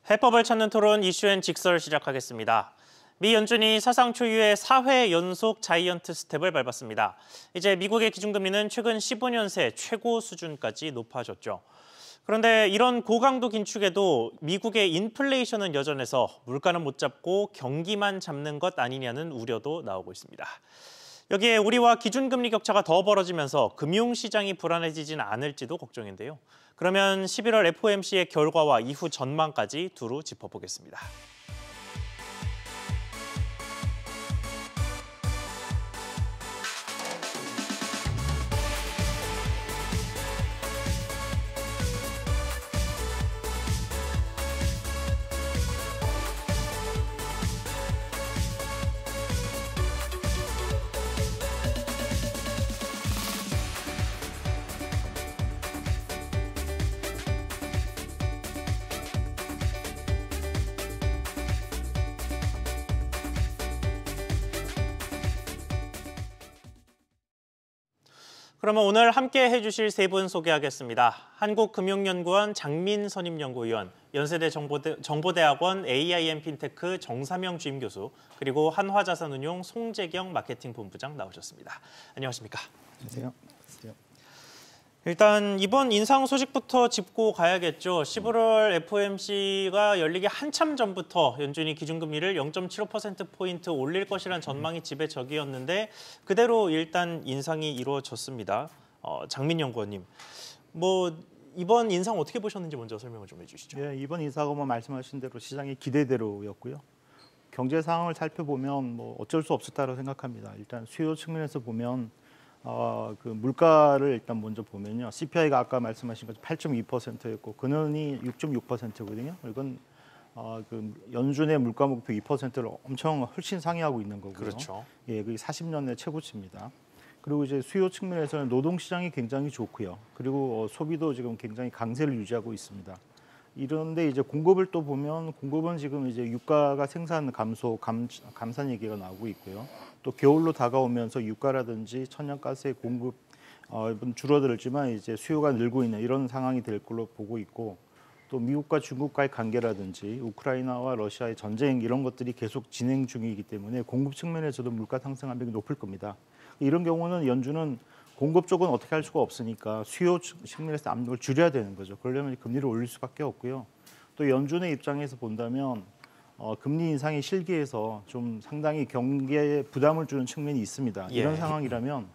해법을 찾는 토론 이슈앤 직설 시작하겠습니다. 미 연준이 사상 초유의 4회 연속 자이언트 스텝을 밟았습니다. 이제 미국의 기준금리는 최근 15년 새 최고 수준까지 높아졌죠. 그런데 이런 고강도 긴축에도 미국의 인플레이션은 여전해서 물가는 못 잡고 경기만 잡는 것 아니냐는 우려도 나오고 있습니다. 여기에 우리와 기준금리 격차가 더 벌어지면서 금융시장이 불안해지진 않을지도 걱정인데요. 그러면 11월 FOMC의 결과와 이후 전망까지 두루 짚어보겠습니다. 그러면 오늘 함께 해주실 세 분 소개하겠습니다. 한국금융연구원 장민 선임연구위원, 연세대 정보대학원 AIM 핀테크 정삼영 주임교수, 그리고 한화자산운용 송재경 마케팅 본부장 나오셨습니다. 안녕하십니까? 안녕하세요. 일단 이번 인상 소식부터 짚고 가야겠죠. 11월 FOMC가 열리기 한참 전부터 연준이 기준금리를 0.75%포인트 올릴 것이라는 전망이 지배적이었는데 그대로 일단 인상이 이루어졌습니다. 장민 연구원님, 이번 인상 어떻게 보셨는지 먼저 설명을 좀 해주시죠. 네, 이번 인사가 말씀하신 대로 시장의 기대대로였고요. 경제 상황을 살펴보면 어쩔 수 없었다고 생각합니다. 일단 수요 측면에서 보면 그 물가를 일단 먼저 보면요. CPI가 아까 말씀하신 것처럼 8.2%였고 근원이 6.6%거든요. 이건 그 연준의 물가 목표 2%를 엄청 훨씬 상회하고 있는 거고요. 그렇죠. 예, 그게 40년 내 최고치입니다. 그리고 이제 수요 측면에서는 노동 시장이 굉장히 좋고요. 그리고 소비도 지금 굉장히 강세를 유지하고 있습니다. 이런데 이제 공급을 또 보면 공급은 지금 이제 유가가 생산 감소, 감산 얘기가 나오고 있고요. 또 겨울로 다가오면서 유가라든지 천연가스의 공급 줄어들지만 이제 수요가 늘고 있는 이런 상황이 될 걸로 보고 있고 또 미국과 중국과의 관계라든지 우크라이나와 러시아의 전쟁 이런 것들이 계속 진행 중이기 때문에 공급 측면에서도 물가 상승 압력이 높을 겁니다. 이런 경우는 연준은 공급 쪽은 어떻게 할 수가 없으니까 수요 측면에서 압력을 줄여야 되는 거죠. 그러려면 금리를 올릴 수밖에 없고요. 또 연준의 입장에서 본다면 금리 인상이 실기에서 좀 상당히 경기에 부담을 주는 측면이 있습니다. 예. 이런 상황이라면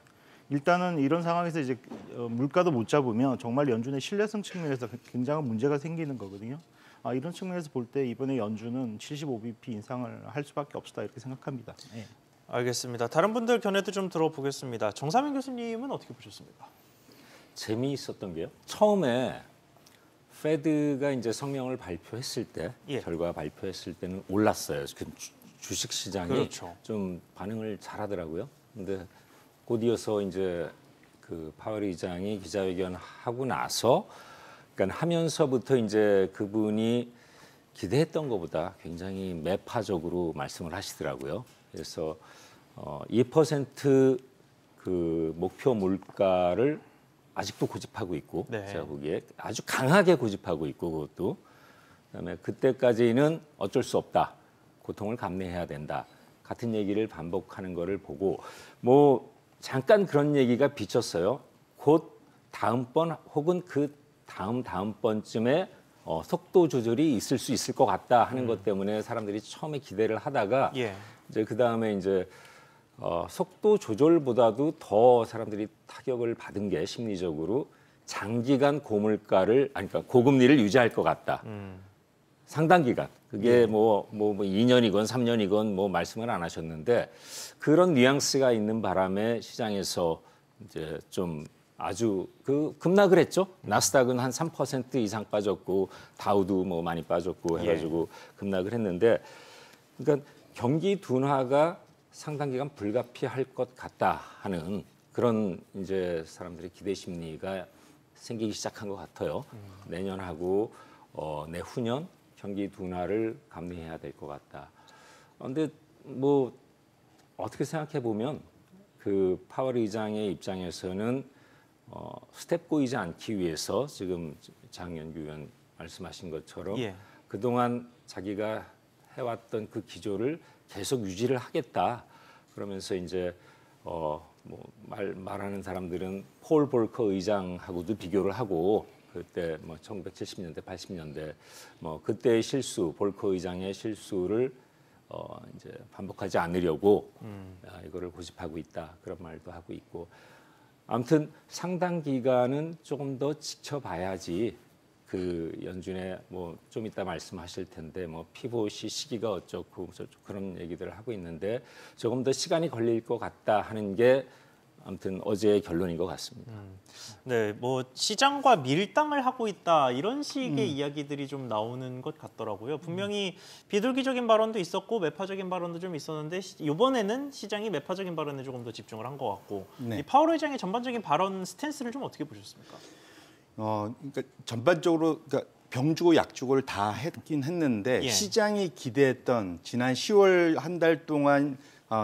일단은 이런 상황에서 이제 물가도 못 잡으면 정말 연준의 신뢰성 측면에서 굉장한 문제가 생기는 거거든요. 이런 측면에서 볼 때 이번에 연준은 75bp 인상을 할 수밖에 없다 이렇게 생각합니다. 네. 알겠습니다. 다른 분들 견해도 좀 들어보겠습니다. 정삼영 교수님은 어떻게 보셨습니까? 재미있었던 게요. 처음에 페드가 이제 성명을 발표했을 때, 결과 발표했을 때는 올랐어요. 그 주식 시장이 그렇죠. 좀 반응을 잘하더라고요. 근데 곧 이어서 이제 그 파월 의장이 기자회견 하고 나서, 그러니까 하면서부터 이제 그분이 기대했던 것보다 굉장히 매파적으로 말씀을 하시더라고요. 그래서 2% 그 목표 물가를 아직도 고집하고 있고, 제가 보기에 아주 강하게 고집하고 있고, 그것도 그다음에 그때까지는 어쩔 수 없다, 고통을 감내해야 된다 같은 얘기를 반복하는 거를 보고 잠깐 그런 얘기가 비쳤어요. 곧 다음번 혹은 그 다음번쯤에 속도 조절이 있을 수 있을 것 같다 하는 것 때문에 사람들이 처음에 기대를 하다가 이제 그 다음에 이제 속도 조절보다도 더 사람들이 타격을 받은 게 심리적으로 장기간 고물가를 그러니까 고금리를 유지할 것 같다. 상당 기간 그게 2년이건 3년이건 말씀을 안 하셨는데 그런 뉘앙스가 있는 바람에 시장에서 이제 좀 아주 급락을 했죠. 나스닥은 한 3% 이상 빠졌고 다우도 많이 빠졌고 해가지고 급락을 했는데 그러니까 경기 둔화가 상당 기간 불가피할 것 같다 하는 그런 이제 사람들의 기대 심리가 생기기 시작한 것 같아요. 내년하고 내후년 경기 둔화를 감내해야 될 것 같다. 그런데 어떻게 생각해 보면 그 파월 의장의 입장에서는 스텝 꼬이지 않기 위해서 지금 장 연구위원 말씀하신 것처럼 그동안 자기가 해왔던 그 기조를 계속 유지를 하겠다. 그러면서 이제 말하는 사람들은 폴 볼커 의장하고도 비교를 하고 그때 뭐 1970년대, 80년대 뭐 그때의 실수, 볼커 의장의 실수를 이제 반복하지 않으려고 이거를 고집하고 있다. 그런 말도 하고 있고. 아무튼 상당 기간은 조금 더 지켜봐야지 그 연준에 뭐 좀 이따 말씀하실 텐데 뭐 피봇이 시기가 어쩌고 저쩌고 그런 얘기들을 하고 있는데 조금 더 시간이 걸릴 것 같다 하는 게 아무튼 어제의 결론인 것 같습니다. 네, 뭐 시장과 밀당을 하고 있다 이런 식의 이야기들이 좀 나오는 것 같더라고요. 분명히 비둘기적인 발언도 있었고 매파적인 발언도 좀 있었는데 이번에는 시장이 매파적인 발언에 조금 더 집중을 한 것 같고 네. 이 파월 의장의 전반적인 발언 스탠스를 좀 어떻게 보셨습니까? 그러니까 전반적으로 그러니까 병 주고 약 주고를 다 했긴 했는데 예. 시장이 기대했던 지난 10월 한 달 동안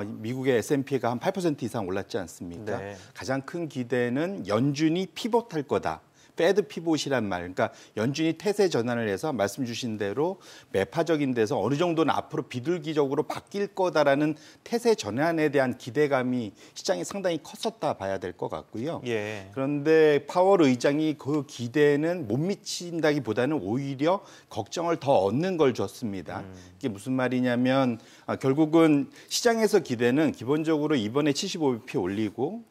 미국의 S&P가 한 8% 이상 올랐지 않습니까? 네. 가장 큰 기대는 연준이 피봇할 거다. 패드 피봇이란 말. 그러니까 연준이 태세 전환을 해서 말씀 주신 대로 매파적인 데서 어느 정도는 앞으로 비둘기적으로 바뀔 거다라는 태세 전환에 대한 기대감이 시장이 상당히 컸었다 봐야 될 것 같고요. 예. 그런데 파월 의장이 그 기대에는 못 미친다기보다는 오히려 걱정을 더 얻는 걸 줬습니다. 이게 무슨 말이냐면 결국은 시장에서 기대는 기본적으로 이번에 75bp 올리고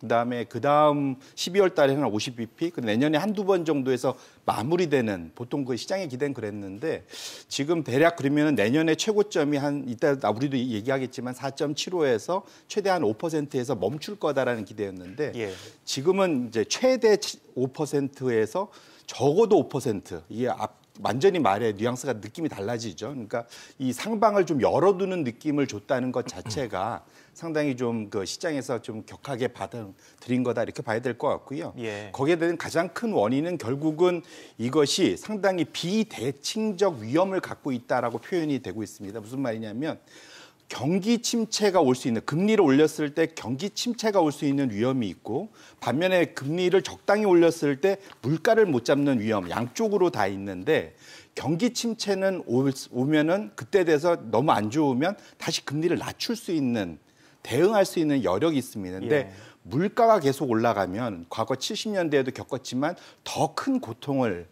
그다음 12월 달에는 50bp, 그리고 내년에 한두 번 정도에서 마무리되는 보통 그 시장의 기대는 그랬는데 지금 대략 그러면 내년에 최고점이 한 이따 우리도 얘기하겠지만 4.75에서 최대한 5%에서 멈출 거다라는 기대였는데 예. 지금은 이제 최대 5%에서 적어도 5% 이게 완전히 말에 뉘앙스가 느낌이 달라지죠. 그러니까 이 상방을 좀 열어두는 느낌을 줬다는 것 자체가 상당히 좀 그 시장에서 좀 격하게 받아들인 거다 이렇게 봐야 될 것 같고요. 예. 거기에 대한 가장 큰 원인은 결국은 이것이 상당히 비대칭적 위험을 갖고 있다라고 표현이 되고 있습니다. 무슨 말이냐면 경기 침체가 올 수 있는 금리를 올렸을 때 경기 침체가 올 수 있는 위험이 있고 반면에 금리를 적당히 올렸을 때 물가를 못 잡는 위험 양쪽으로 다 있는데 경기 침체는 오면은 그때 돼서 너무 안 좋으면 다시 금리를 낮출 수 있는 대응할 수 있는 여력이 있습니다. 근데 예. 물가가 계속 올라가면 과거 70년대에도 겪었지만 더 큰 고통을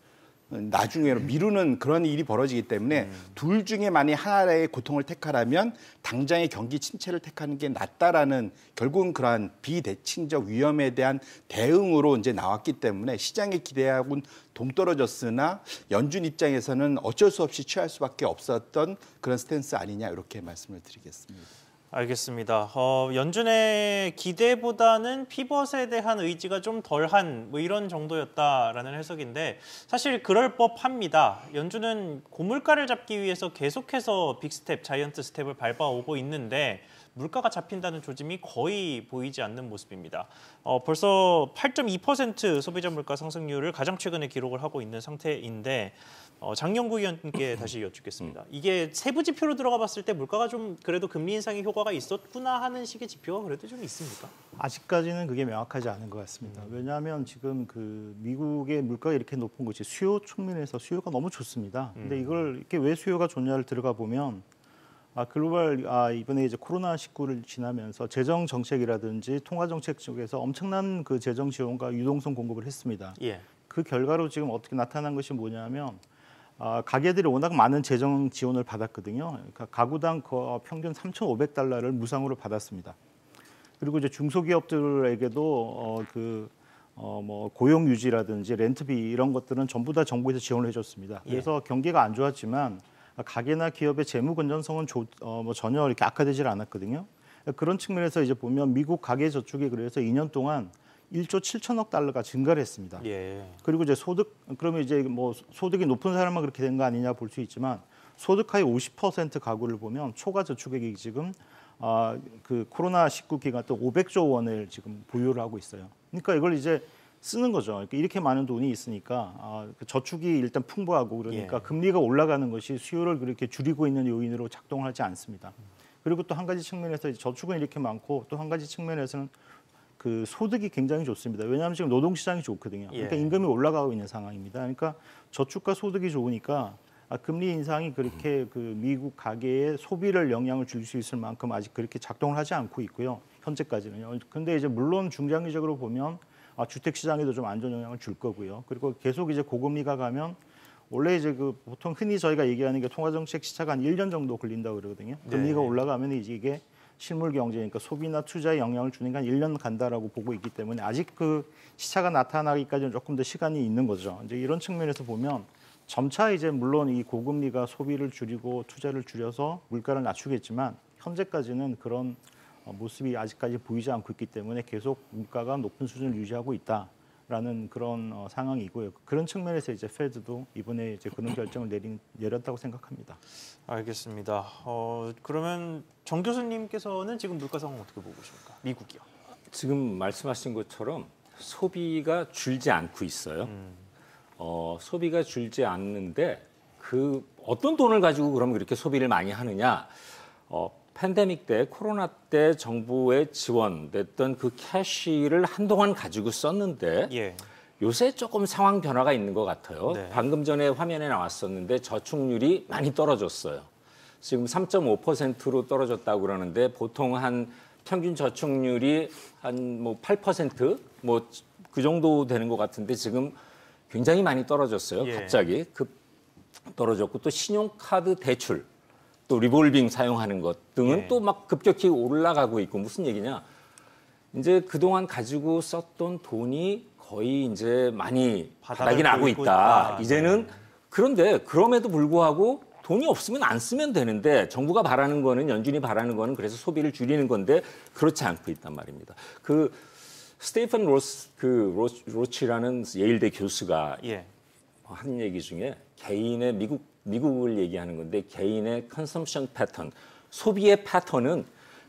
나중에 미루는 그런 일이 벌어지기 때문에 둘 중에 만약 하나의 고통을 택하라면 당장의 경기 침체를 택하는 게 낫다라는 결국은 그러한 비대칭적 위험에 대한 대응으로 이제 나왔기 때문에 시장의 기대하고는 동떨어졌으나 연준 입장에서는 어쩔 수 없이 취할 수밖에 없었던 그런 스탠스 아니냐 이렇게 말씀을 드리겠습니다. 알겠습니다. 연준의 기대보다는 피벗에 대한 의지가 좀 덜한 뭐 이런 정도였다라는 해석인데 사실 그럴 법합니다. 연준은 고물가를 잡기 위해서 계속해서 빅스텝, 자이언트 스텝을 밟아오고 있는데 물가가 잡힌다는 조짐이 거의 보이지 않는 모습입니다. 벌써 8.2% 소비자 물가 상승률을 가장 최근에 기록을 하고 있는 상태인데 장영구 의원님께 다시 여쭙겠습니다. 이게 세부 지표로 들어가 봤을 때 물가가 좀 그래도 금리 인상의 효과가 있었구나 하는 식의 지표가 그래도 좀 있습니까? 아직까지는 그게 명확하지 않은 것 같습니다. 왜냐하면 지금 그 미국의 물가가 이렇게 높은 것이 수요 측면에서 수요가 너무 좋습니다. 근데 이걸 이렇게 왜 수요가 좋냐를 들어가 보면 이번에 이제 코로나19를 지나면서 재정 정책이라든지 통화 정책 쪽에서 엄청난 그 재정 지원과 유동성 공급을 했습니다. 예. 그 결과로 지금 어떻게 나타난 것이 뭐냐면 가계들이 워낙 많은 재정 지원을 받았거든요. 그러니까 가구당 평균 3,500달러를 무상으로 받았습니다. 그리고 이제 중소기업들에게도 뭐 고용 유지라든지 렌트비 이런 것들은 전부 다 정부에서 지원을 해줬습니다. 그래서 경기가 안 좋았지만 가계나 기업의 재무 건전성은 전혀 이렇게 악화되질 않았거든요. 그런 측면에서 이제 보면 미국 가계 저축이 그래서 2년 동안 1조 7천억 달러가 증가를 했습니다. 예. 그리고 이제 그러면 이제 뭐 소득이 높은 사람만 그렇게 된 거 아니냐 볼 수 있지만 소득 하위 50% 가구를 보면 초과 저축액이 지금 그 코로나19 기간 또 500조 원을 지금 보유를 하고 있어요. 그러니까 이걸 이제 쓰는 거죠. 그러니까 이렇게 많은 돈이 있으니까 저축이 일단 풍부하고 그러니까 예. 금리가 올라가는 것이 수요를 그렇게 줄이고 있는 요인으로 작동하지 않습니다. 그리고 또 한 가지 측면에서 저축은 이렇게 많고 또 한 가지 측면에서는 그 소득이 굉장히 좋습니다. 왜냐하면 지금 노동 시장이 좋거든요. 그러니까 예. 임금이 올라가고 있는 상황입니다. 그러니까 저축과 소득이 좋으니까 금리 인상이 그렇게 그 미국 가계의 소비를 영향을 줄 수 있을 만큼 아직 그렇게 작동을 하지 않고 있고요. 현재까지는요. 근데 이제 물론 중장기적으로 보면 주택 시장에도 좀 안 좋은 영향을 줄 거고요. 그리고 계속 이제 고금리가 가면 원래 이제 그 보통 흔히 저희가 얘기하는 게 통화정책 시차가 한 1년 정도 걸린다고 그러거든요. 금리가 올라가면 이게 실물 경제니까 소비나 투자에 영향을 주는 게 한 1년 간다라고 보고 있기 때문에 아직 그 시차가 나타나기까지는 조금 더 시간이 있는 거죠. 이제 이런 측면에서 보면 점차 이제 물론 이 고금리가 소비를 줄이고 투자를 줄여서 물가를 낮추겠지만 현재까지는 그런 모습이 아직까지 보이지 않고 있기 때문에 계속 물가가 높은 수준을 유지하고 있다라는 그런 상황이고요. 그런 측면에서 이제 페드도 이번에 이제 그런 결정을 내렸다고 생각합니다. 알겠습니다. 그러면 정 교수님께서는 지금 물가 상황 어떻게 보고 계십니까? 미국이요. 지금 말씀하신 것처럼 소비가 줄지 않고 있어요. 소비가 줄지 않는데 그 어떤 돈을 가지고 그럼 그렇게 소비를 많이 하느냐? 팬데믹 때 코로나 때 정부에 지원됐던 그 캐시를 한동안 가지고 썼는데 예. 요새 조금 상황 변화가 있는 것 같아요. 네. 방금 전에 화면에 나왔었는데 저축률이 많이 떨어졌어요. 지금 3.5%로 떨어졌다고 그러는데 보통 한 평균 저축률이 한 뭐 8% 뭐 그 정도 되는 것 같은데 지금 굉장히 많이 떨어졌어요. 예. 갑자기 급 떨어졌고 또 신용카드 대출 또 리볼빙 사용하는 것 등은 예. 또 막 급격히 올라가고 있고 무슨 얘기냐? 이제 그동안 가지고 썼던 돈이 거의 이제 많이 바닥이 나고 있다. 이제는 그런데 그럼에도 불구하고 돈이 없으면 안 쓰면 되는데 정부가 바라는 거는 연준이 바라는 거는 그래서 소비를 줄이는 건데 그렇지 않고 있단 말입니다. 그 스테이픈 로치라는 예일대 교수가 예. 한 얘기 중에 개인의 미국을 얘기하는 건데 개인의 컨섬션 패턴, 소비의 패턴은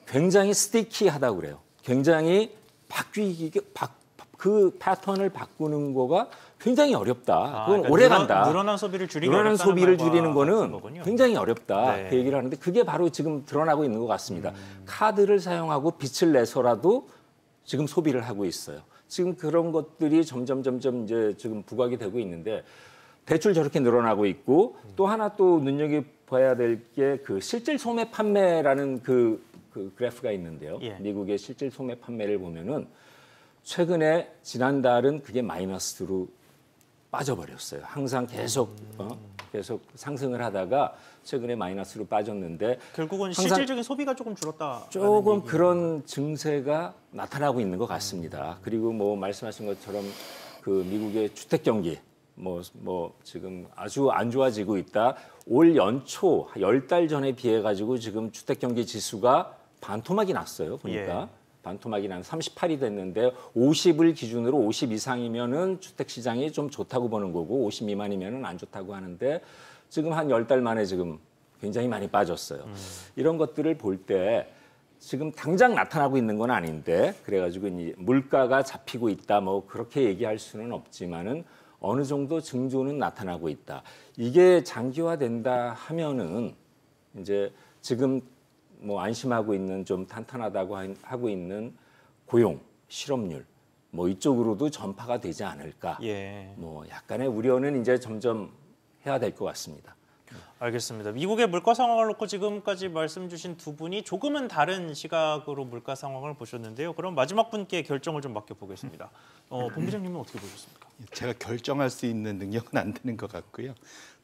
굉장히 스티키하다고 그래요. 굉장히 그 패턴을 바꾸는 거가 굉장히 어렵다. 그건 그러니까 오래 간다. 늘어난 소비를 줄이기 늘어난 소비를 줄이는 같은 거는 거군요. 굉장히 어렵다. 네. 그 얘기를 하는데 그게 바로 지금 드러나고 있는 것 같습니다. 카드를 사용하고 빚을 내서라도 지금 소비를 하고 있어요. 지금 그런 것들이 점점 이제 지금 부각이 되고 있는데 대출 저렇게 늘어나고 있고 또 하나 또 눈여겨봐야 될 게 그 실질 소매 판매라는 그 그래프가 있는데요. 예. 미국의 실질 소매 판매를 보면은 최근에 지난달은 그게 마이너스로 빠져버렸어요. 항상 계속 상승을 하다가 최근에 마이너스로 빠졌는데 결국은 실질적인 소비가 조금 줄었다. 조금 그런 증세가 나타나고 있는 것 같습니다. 그리고 뭐 말씀하신 것처럼 그 미국의 주택 경기 뭐 지금 아주 안 좋아지고 있다. 올 연초 10달 전에 비해 가지고 지금 주택 경기 지수가 반토막이 났어요. 보니까. 예. 반토막이 난 38이 됐는데 50을 기준으로 50 이상이면은 주택 시장이 좀 좋다고 보는 거고 50 미만이면은 안 좋다고 하는데 지금 한 10달 만에 지금 굉장히 많이 빠졌어요. 이런 것들을 볼 때 지금 당장 나타나고 있는 건 아닌데 그래가지고 이제 물가가 잡히고 있다 뭐 그렇게 얘기할 수는 없지만은 어느 정도 징조는 나타나고 있다. 이게 장기화된다 하면은 이제 지금 뭐 안심하고 있는 좀 탄탄하다고 하고 있는 고용, 실업률 뭐 이쪽으로도 전파가 되지 않을까. 예. 뭐 약간의 우려는 이제 점점 해야 될 것 같습니다. 알겠습니다. 미국의 물가 상황을 놓고 지금까지 말씀 주신 두 분이 조금은 다른 시각으로 물가 상황을 보셨는데요. 그럼 마지막 분께 결정을 좀 맡겨보겠습니다. 본 기자님은 어떻게 보셨습니까? 제가 결정할 수 있는 능력은 안 되는 것 같고요.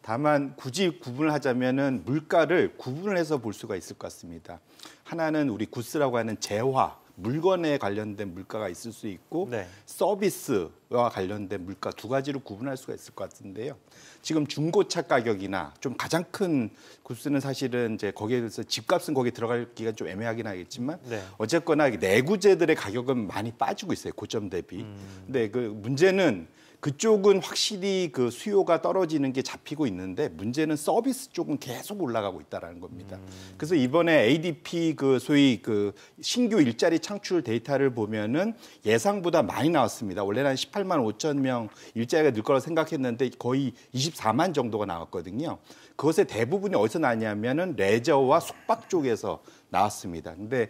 다만 굳이 구분을 하자면은 물가를 구분을 해서 볼 수가 있을 것 같습니다. 하나는 우리 구스라고 하는 재화, 물건에 관련된 물가가 있을 수 있고 네. 서비스와 관련된 물가 두 가지로 구분할 수가 있을 것 같은데요. 지금 중고차 가격이나 좀 가장 큰 구스는 사실은 이제 거기에 대해서 집값은 거기에 들어가기가 좀 애매하긴 하겠지만 네. 어쨌거나 내구재들의 가격은 많이 빠지고 있어요. 고점 대비. 근데 그 문제는 그쪽은 확실히 그 수요가 떨어지는 게 잡히고 있는데 문제는 서비스 쪽은 계속 올라가고 있다라는 겁니다. 그래서 이번에 ADP 그 소위 그 신규 일자리 창출 데이터를 보면은 예상보다 많이 나왔습니다. 원래는 한 18만 5천 명 일자리가 늘 거라고 생각했는데 거의 24만 정도가 나왔거든요. 그것의 대부분이 어디서 나냐면은 레저와 숙박 쪽에서 나왔습니다. 근데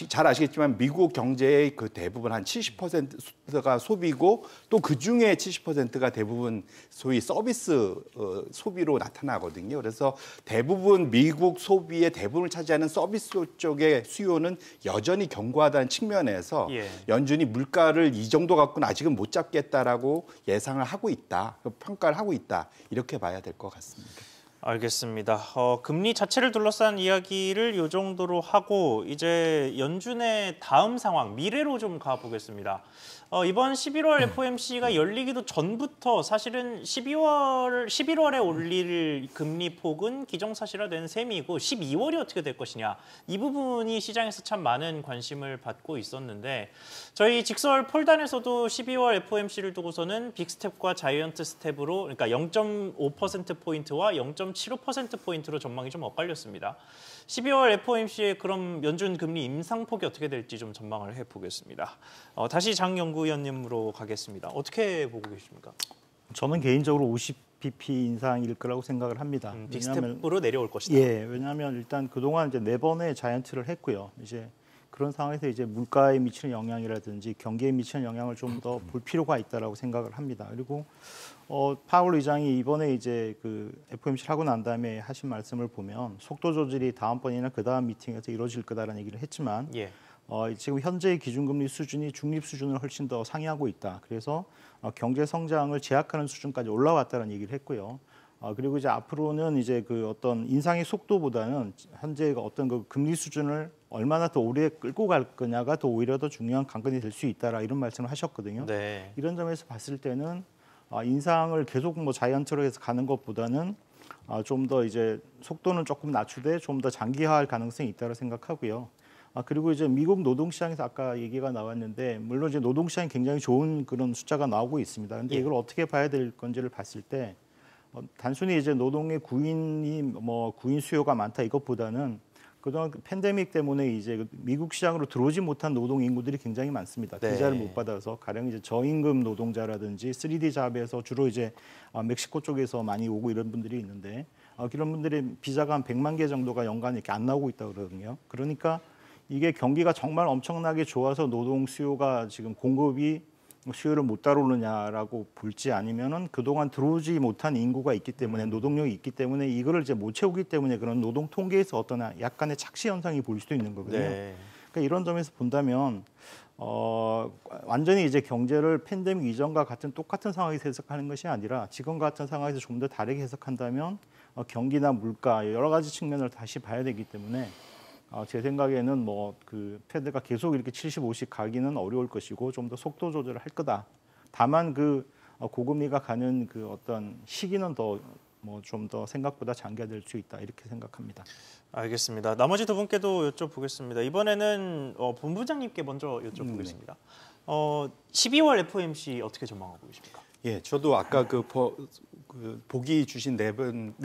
잘 아시겠지만 미국 경제의 그 대부분 한 70%가 소비고 또 그중에 70%가 대부분 소위 서비스 소비로 나타나거든요. 그래서 대부분 미국 소비의 대부분을 차지하는 서비스 쪽의 수요는 여전히 견고하다는 측면에서 연준이 물가를 이 정도 갖고는 아직은 못 잡겠다라고 예상을 하고 있다, 평가를 하고 있다 이렇게 봐야 될 것 같습니다. 알겠습니다. 금리 자체를 둘러싼 이야기를 이 정도로 하고 이제 연준의 다음 상황, 미래로 좀 가보겠습니다. 이번 11월 FOMC가 열리기도 전부터 사실은 11월에 올릴 금리 폭은 기정사실화된 셈이고 12월이 어떻게 될 것이냐. 이 부분이 시장에서 참 많은 관심을 받고 있었는데 저희 직설 폴단에서도 12월 FOMC를 두고서는 빅스텝과 자이언트 스텝으로 그러니까 0.5%포인트와 0.75%포인트로 전망이 좀 엇갈렸습니다. 12월 FOMC의 그럼 연준 금리 인상폭이 어떻게 될지 좀 전망을 해보겠습니다. 다시 장 연구위원님으로 가겠습니다. 어떻게 보고 계십니까? 저는 개인적으로 50bp 인상일 거라고 생각을 합니다. 빅스텝으로 내려올 것이다. 예, 왜냐하면 일단 그동안 이제 4번의 자이언트를 했고요. 이제 그런 상황에서 이제 물가에 미치는 영향이라든지 경기에 미치는 영향을 좀 더 볼 필요가 있다라고 생각을 합니다. 그리고 파월 의장이 이번에 이제 그 FOMC를 하고 난 다음에 하신 말씀을 보면 속도 조절이 다음번이나 그 다음 미팅에서 이루어질 거다라는 얘기를 했지만 지금 현재의 기준금리 수준이 중립 수준을 훨씬 더 상회하고 있다. 그래서 경제 성장을 제약하는 수준까지 올라왔다는 얘기를 했고요. 그리고 이제 앞으로는 이제 그 어떤 인상의 속도보다는 현재 어떤 그 금리 수준을 얼마나 더 오래 끌고 갈 거냐가 더 오히려 더 중요한 관건이 될 수 있다라 이런 말씀을 하셨거든요. 네. 이런 점에서 봤을 때는 인상을 계속 뭐 자이언트로 해서 가는 것보다는 좀 더 이제 속도는 조금 낮추되 좀 더 장기화할 가능성이 있다고 생각하고요. 그리고 이제 미국 노동시장에서 아까 얘기가 나왔는데 물론 이제 노동시장이 굉장히 좋은 그런 숫자가 나오고 있습니다. 근데 이걸 어떻게 봐야 될 건지를 봤을 때 단순히 이제 노동의 구인 수요가 많다 이것보다는 그동안 팬데믹 때문에 이제 미국 시장으로 들어오지 못한 노동 인구들이 굉장히 많습니다. 비자를 못 받아서 가령 이제 저임금 노동자라든지 3D 잡에서 주로 이제 멕시코 쪽에서 많이 오고 이런 분들이 있는데 그런 분들의 비자가 한 100만 개 정도가 연간 이렇게 안 나오고 있다고 그러거든요. 그러니까 이게 경기가 정말 엄청나게 좋아서 노동 수요가 지금 공급이 수요를 못 따르느냐라고 볼지 아니면은 그동안 들어오지 못한 인구가 있기 때문에 노동력이 있기 때문에 이거를 이제 못 채우기 때문에 그런 노동 통계에서 어떤 약간의 착시 현상이 보일 수도 있는 거거든요. 그러니까 이런 점에서 본다면 완전히 이제 경제를 팬데믹 이전과 같은 똑같은 상황에서 해석하는 것이 아니라 지금 같은 상황에서 좀 더 다르게 해석한다면 경기나 물가 여러 가지 측면을 다시 봐야 되기 때문에 제 생각에는 뭐 그 패드가 계속 이렇게 75씩 가기는 어려울 것이고 좀 더 속도 조절을 할 거다. 다만 그 고금리가 가는 그 어떤 시기는 더 뭐 좀 더 생각보다 장기화될 수 있다 이렇게 생각합니다. 알겠습니다. 나머지 두 분께도 여쭤보겠습니다. 이번에는 본부장님께 먼저 여쭤보겠습니다. 12월 FOMC 어떻게 전망하고 계십니까? 예, 저도 아까 그 보기 주신 네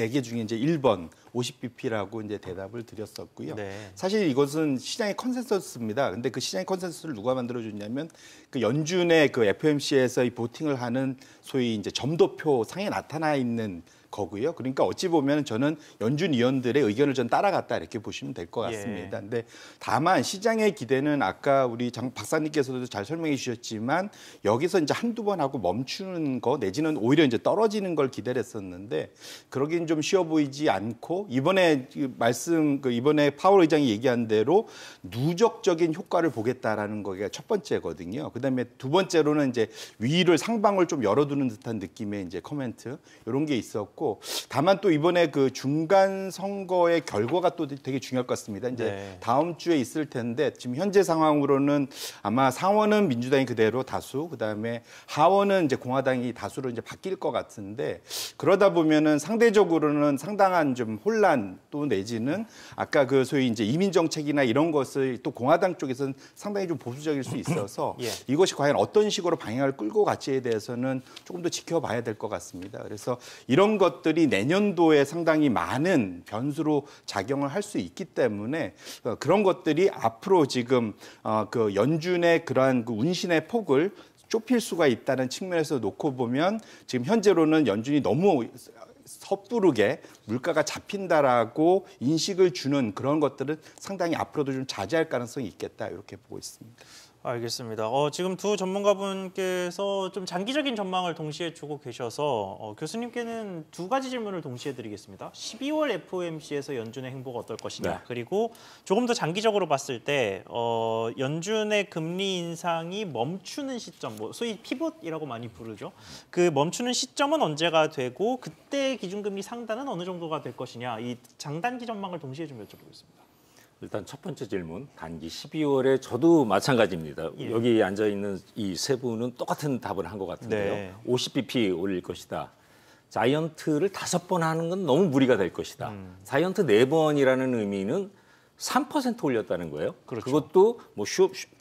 개 중에 이제 1번 50bp라고 이제 대답을 드렸었고요. 사실 이것은 시장의 컨센서스입니다. 근데 그 시장의 컨센서스를 누가 만들어줬냐면 그 연준의 그 FOMC에서 이 보팅을 하는 소위 이제 점도표 상에 나타나 있는 거고요. 그러니까 어찌 보면 저는 연준 위원들의 의견을 좀 따라갔다 이렇게 보시면 될 것 같습니다. 근데 다만 시장의 기대는 아까 우리 장 박사님께서도 잘 설명해 주셨지만 여기서 이제 한두 번 하고 멈추는 거 내지는 오히려 이제 떨어지는 걸 기대를 했었는데 그러긴 좀 쉬워 보이지 않고 이번에 이번에 파월 의장이 얘기한 대로 누적적인 효과를 보겠다라는 거가 첫 번째거든요. 그다음에 두 번째로는 이제 위를 상방을 좀 열어두는 듯한 느낌의 이제 코멘트 이런 게 있었고 다만 또 이번에 그 중간 선거의 결과가 또 되게 중요할 것 같습니다. 이제 다음 주에 있을 텐데 지금 현재 상황으로는 아마 상원은 민주당이 그대로 다수, 그다음에 하원은 이제 공화당이 다수로 이제 바뀔 것 같은데 그러다 보면은 상대적으로는 상당한 좀 혼란 또 내지는 아까 그 소위 이제 이민 정책이나 이런 것을 또 공화당 쪽에서는 상당히 좀 보수적일 수 있어서 이것이 과연 어떤 식으로 방향을 끌고 갈지에 대해서는 조금 더 지켜봐야 될 것 같습니다. 그래서 이런 것들이 내년도에 상당히 많은 변수로 작용을 할 수 있기 때문에 그런 것들이 앞으로 지금 그 연준의 그러한 그 운신의 폭을 좁힐 수가 있다는 측면에서 놓고 보면 지금 현재로는 연준이 너무 섣부르게 물가가 잡힌다라고 인식을 주는 그런 것들은 상당히 앞으로도 좀 자제할 가능성이 있겠다 이렇게 보고 있습니다. 알겠습니다. 지금 두 전문가분께서 좀 장기적인 전망을 동시에 주고 계셔서 교수님께는 두 가지 질문을 동시에 드리겠습니다. 12월 FOMC에서 연준의 행보가 어떨 것이냐. 네. 그리고 조금 더 장기적으로 봤을 때 연준의 금리 인상이 멈추는 시점, 소위 피봇이라고 많이 부르죠. 그 멈추는 시점은 언제가 되고 그때 기준금리 상단은 어느 정도가 될 것이냐. 이 장단기 전망을 동시에 좀 여쭤보겠습니다. 일단 첫 번째 질문, 단기 12월에 저도 마찬가지입니다. 예. 여기 앉아있는 이 세 분은 똑같은 답을 한 것 같은데요. 네. 50bp 올릴 것이다. 자이언트를 5번 하는 건 너무 무리가 될 것이다. 자이언트 4번이라는 의미는 3% 올렸다는 거예요. 그렇죠. 그것도 뭐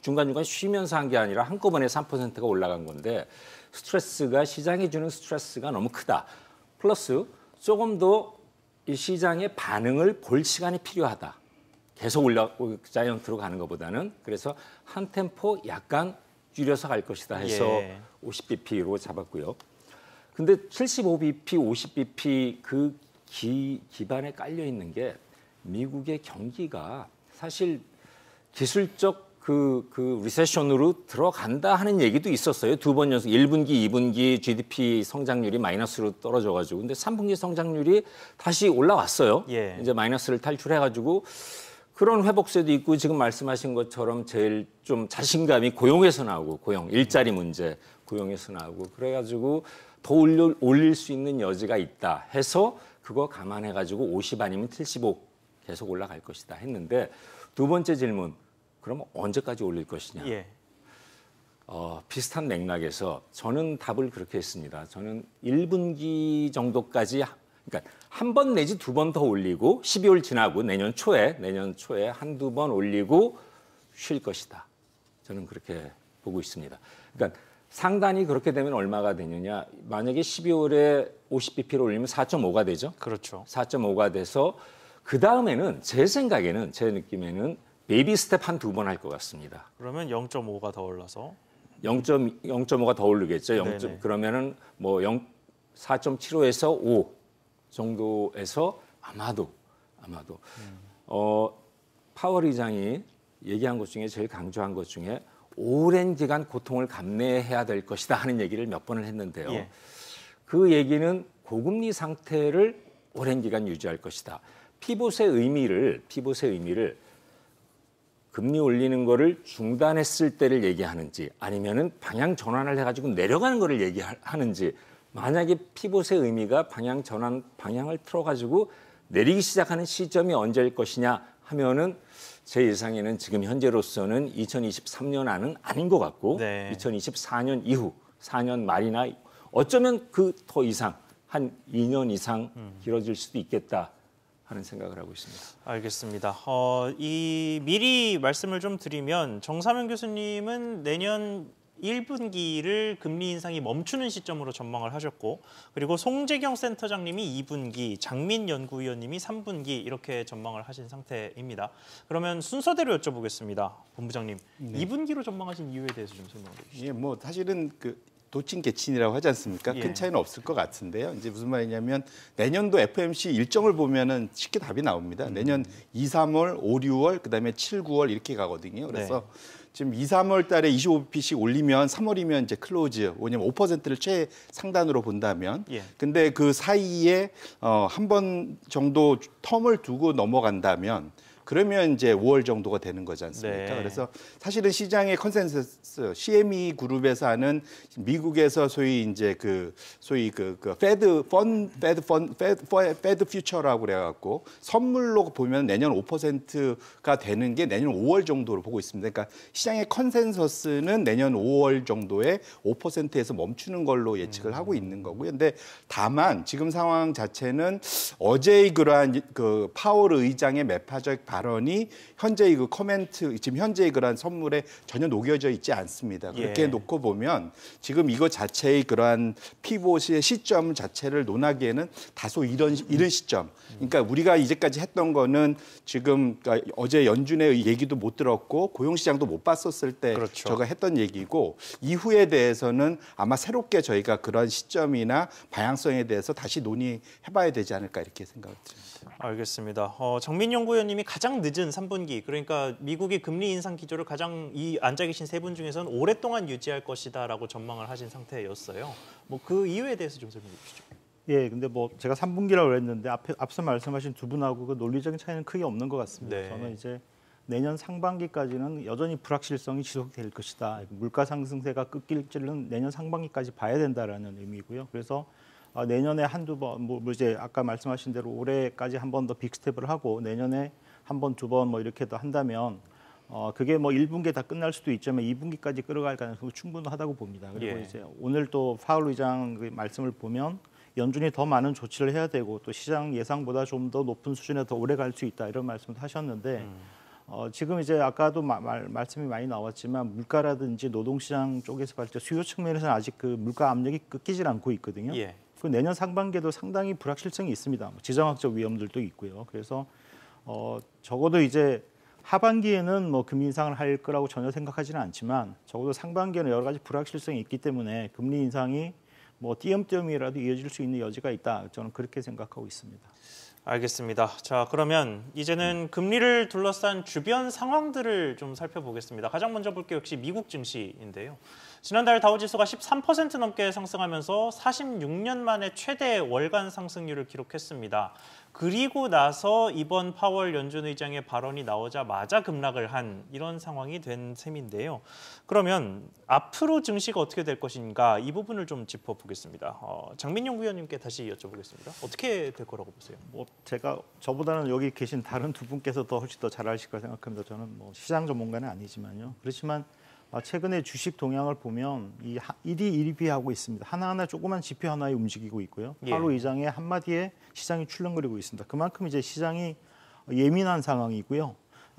중간중간 쉬면서 한 게 아니라 한꺼번에 3%가 올라간 건데 스트레스가 시장이 주는 스트레스가 너무 크다. 플러스 조금 더 이 시장의 반응을 볼 시간이 필요하다. 계속 자이언트로 가는 것보다는 그래서 한 템포 약간 줄여서 갈 것이다 해서 예. 50bp로 잡았고요. 근데 75bp, 50bp 그 기반에 깔려 있는 게 미국의 경기가 사실 기술적 그 리세션으로 들어간다 하는 얘기도 있었어요. 2번 연속 1분기, 2분기 GDP 성장률이 마이너스로 떨어져가지고 근데 3분기 성장률이 다시 올라왔어요. 예. 이제 마이너스를 탈출해가지고 그런 회복세도 있고 지금 말씀하신 것처럼 제일 좀 자신감이 고용에서 나오고 일자리 문제 고용에서 나오고 그래가지고 더 올릴 수 있는 여지가 있다 해서 그거 감안해가지고 50 아니면 75 계속 올라갈 것이다 했는데 두 번째 질문 그러면 언제까지 올릴 것이냐. 예. 비슷한 맥락에서 저는 답을 그렇게 했습니다. 저는 1분기 정도까지 그러니까 한 번 내지 2번 더 올리고 12월 지나고 내년 초에 한두 번 올리고 쉴 것이다. 저는 그렇게 보고 있습니다. 그러니까 상단이 그렇게 되면 얼마가 되느냐. 만약에 12월에 50bp를 올리면 4.5가 되죠. 그렇죠. 4.5가 돼서 그다음에는 제 생각에는 제 느낌에는 베이비 스텝 한 2번 할 것 같습니다. 그러면 0.5가 더 올라서 0.5가 더 오르겠죠. 네네. 그러면은 뭐 4.75에서 5 정도에서 아마도 파월 의장이 얘기한 것 중에 제일 강조한 것 중에 오랜 기간 고통을 감내해야 될 것이다 하는 얘기를 몇 번을 했는데요. 예. 그 얘기는 고금리 상태를 오랜 기간 유지할 것이다. 피봇의 의미를 금리 올리는 거를 중단했을 때를 얘기하는지 아니면은 방향 전환을 해가지고 내려가는 거를 얘기하는지 만약에 피봇의 의미가 방향을 틀어가지고 내리기 시작하는 시점이 언제일 것이냐 하면은 제 예상에는 지금 현재로서는 2023년 안은 아닌 것 같고 네. 2024년 이후 4년 말이나 어쩌면 그 더 이상 한 2년 이상 길어질 수도 있겠다 하는 생각을 하고 있습니다. 알겠습니다. 미리 말씀을 좀 드리면 정사면 교수님은 내년 1분기를 금리 인상이 멈추는 시점으로 전망을 하셨고 그리고 송재경 센터장님이 2분기, 장민 연구위원님이 3분기 이렇게 전망을 하신 상태입니다. 그러면 순서대로 여쭤보겠습니다. 본부장님, 2분기로 전망하신 이유에 대해서 좀 설명해 주시죠. 예, 뭐 사실은 도찐개친이라고 하지 않습니까? 예. 큰 차이는 없을 것 같은데요. 이제 무슨 말이냐면 내년도 FOMC 일정을 보면은 쉽게 답이 나옵니다. 내년 2, 3월, 5, 6월, 그다음에 7, 9월 이렇게 가거든요. 그래서 지금 2, 3월 달에 25bp씩 올리면 3월이면 이제 클로즈, 왜냐면 5%를 최상단으로 본다면. 예. 근데 그 사이에 한 번 정도 텀을 두고 넘어간다면 그러면 이제 5월 정도가 되는 거지 않습니까? 네. 그래서 사실은 시장의 컨센서스 CME 그룹에서 하는 미국에서 소위 페드 퓨처라고 그래갖고 선물로 보면 내년 5%가 되는 게 내년 5월 정도로 보고 있습니다. 그러니까 시장의 컨센서스는 내년 5월 정도에 5%에서 멈추는 걸로 예측을 하고 있는 거고요. 근데 다만 지금 상황 자체는 어제의 그러한 파월 의장의 매파적 발언이 현재의 그 코멘트, 지금 현재의 그러한 선물에 전혀 녹여져 있지 않습니다. 그렇게 놓고 보면 지금 이거 자체의 그러한 피봇의 시점 자체를 논하기에는 다소 이른 시점. 그러니까 우리가 이제까지 했던 거는 지금 그러니까 어제 연준의 얘기도 못 들었고 고용시장도 못 봤었을 때 그렇죠. 저가 했던 얘기고 이후에 대해서는 아마 새롭게 저희가 그런 시점이나 방향성에 대해서 다시 논의해봐야 되지 않을까 이렇게 생각을 듭니다. 알겠습니다. 정민 연구위원님이 가장 늦은 3분기, 그러니까 미국의 금리 인상 기조를 가장 이 앉아 계신 세 분 중에서는 오랫동안 유지할 것이다라고 전망을 하신 상태였어요. 뭐 그 이유에 대해서 좀 설명해 주시죠. 예, 근데 뭐 제가 3분기라고 그랬는데 앞서 말씀하신 두 분하고 그 논리적인 차이는 크게 없는 것 같습니다. 네. 저는 이제 내년 상반기까지는 여전히 불확실성이 지속될 것이다. 물가 상승세가 꺾일지는 내년 상반기까지 봐야 된다라는 의미고요. 그래서 내년에 한두 번, 뭐 이제 아까 말씀하신 대로 올해까지 한 번 더 빅스텝을 하고 내년에 한 번, 두 번 뭐 이렇게 더 한다면 그게 뭐 1분기에 다 끝날 수도 있지만 2분기까지 끌어갈 가능성이 충분하다고 봅니다. 그리고 예. 이제 오늘 또 파월 의장 그 말씀을 보면 연준이 더 많은 조치를 해야 되고 또 시장 예상보다 좀 더 높은 수준에 더 오래 갈 수 있다 이런 말씀도 하셨는데 지금 이제 아까도 말씀이 많이 나왔지만 물가라든지 노동시장 쪽에서 봤을 때 수요 측면에서는 아직 그 물가 압력이 꺾이질 않고 있거든요. 예. 그 내년 상반기에도 상당히 불확실성이 있습니다. 지정학적 위험들도 있고요. 그래서 적어도 이제 하반기에는 뭐 금리 인상을 할 거라고 전혀 생각하지는 않지만 적어도 상반기에는 여러 가지 불확실성이 있기 때문에 금리 인상이 뭐 띄엄띄엄이라도 이어질 수 있는 여지가 있다. 저는 그렇게 생각하고 있습니다. 알겠습니다. 자, 그러면 이제는 금리를 둘러싼 주변 상황들을 좀 살펴보겠습니다. 가장 먼저 볼 게 역시 미국 증시인데요. 지난달 다우지수가 13% 넘게 상승하면서 46년 만에 최대 월간 상승률을 기록했습니다. 그리고 나서 이번 파월 연준 의장의 발언이 나오자마자 급락을 한 이런 상황이 된 셈인데요. 그러면 앞으로 증시가 어떻게 될 것인가 이 부분을 좀 짚어보겠습니다. 장민 연구위원님께 다시 여쭤보겠습니다. 어떻게 될 거라고 보세요? 뭐 제가 저보다는 여기 계신 다른 두 분께서 더 훨씬 더 잘 아실 거라 생각합니다. 저는 뭐 시장 전문가는 아니지만요. 그렇지만 최근에 주식 동향을 보면 이 일이 일비하고 있습니다. 하나하나 조그만 지표 하나에 움직이고 있고요. 예. 하루 이장의 한마디에 시장이 출렁거리고 있습니다. 그만큼 이제 시장이 예민한 상황이고요.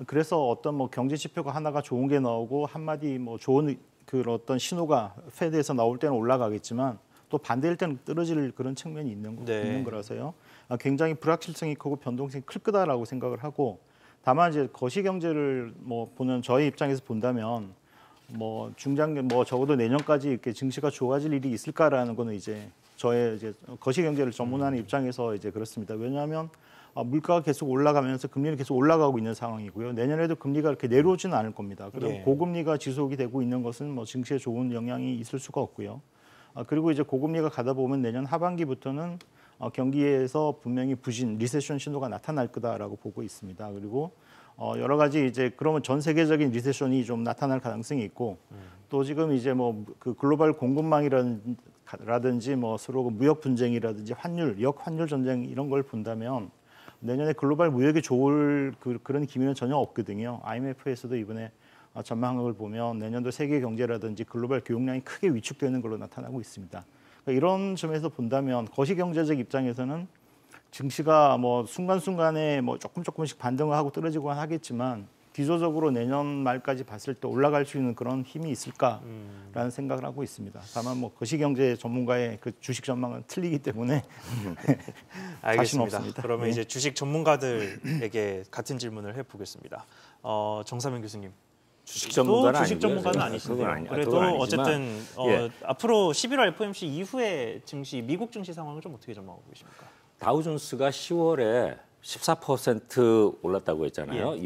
그래서 어떤 뭐 경제 지표가 하나가 좋은 게 나오고 한마디 뭐 좋은 그 어떤 신호가 페드에서 나올 때는 올라가겠지만 또 반대일 때는 떨어질 그런 측면이 있는 거라서요. 굉장히 불확실성이 크고 변동성이 클 거다라고 생각을 하고 다만 이제 거시 경제를 뭐 보는 저희 입장에서 본다면 뭐 중장기 뭐 적어도 내년까지 이렇게 증시가 좋아질 일이 있을까라는 거는 이제 저의 이제 거시 경제를 전문하는 입장에서 이제 그렇습니다. 왜냐하면 물가가 계속 올라가면서 금리는 계속 올라가고 있는 상황이고요. 내년에도 금리가 이렇게 내려오지는 않을 겁니다. 그럼 고금리가 지속이 되고 있는 것은 뭐 증시에 좋은 영향이 있을 수가 없고요. 그리고 이제 고금리가 가다 보면 내년 하반기부터는 경기에서 분명히 부진, 리세션 신호가 나타날 거다라고 보고 있습니다. 그리고 여러 가지 이제 그러면 전 세계적인 리세션이 좀 나타날 가능성이 있고 또 지금 이제 뭐 그 글로벌 공급망이라든지 뭐 서로 무역 분쟁이라든지 환율, 역환율 전쟁 이런 걸 본다면 내년에 글로벌 무역이 좋을 그런 기미는 전혀 없거든요. IMF에서도 이번에 전망을 보면 내년도 세계 경제라든지 글로벌 교역량이 크게 위축되는 걸로 나타나고 있습니다. 그러니까 이런 점에서 본다면 거시 경제적 입장에서는 증시가 뭐 순간순간에 뭐 조금씩 반등을 하고 떨어지고 하겠지만 기조적으로 내년 말까지 봤을 때 올라갈 수 있는 그런 힘이 있을까라는 생각을 하고 있습니다. 다만 뭐 거시경제 전문가의 그 주식 전망은 틀리기 때문에 자신 없습니다. 그러면 이제 주식 전문가들에게 같은 질문을 해보겠습니다. 정사면 교수님. 주식 전문가는 주식 전문가는 아니신데요. 그래도 어쨌든 앞으로 11월 FOMC 이후의 증시, 미국 증시 상황을 좀 어떻게 전망하고 계십니까? 다우존스가 10월에 14% 올랐다고 했잖아요.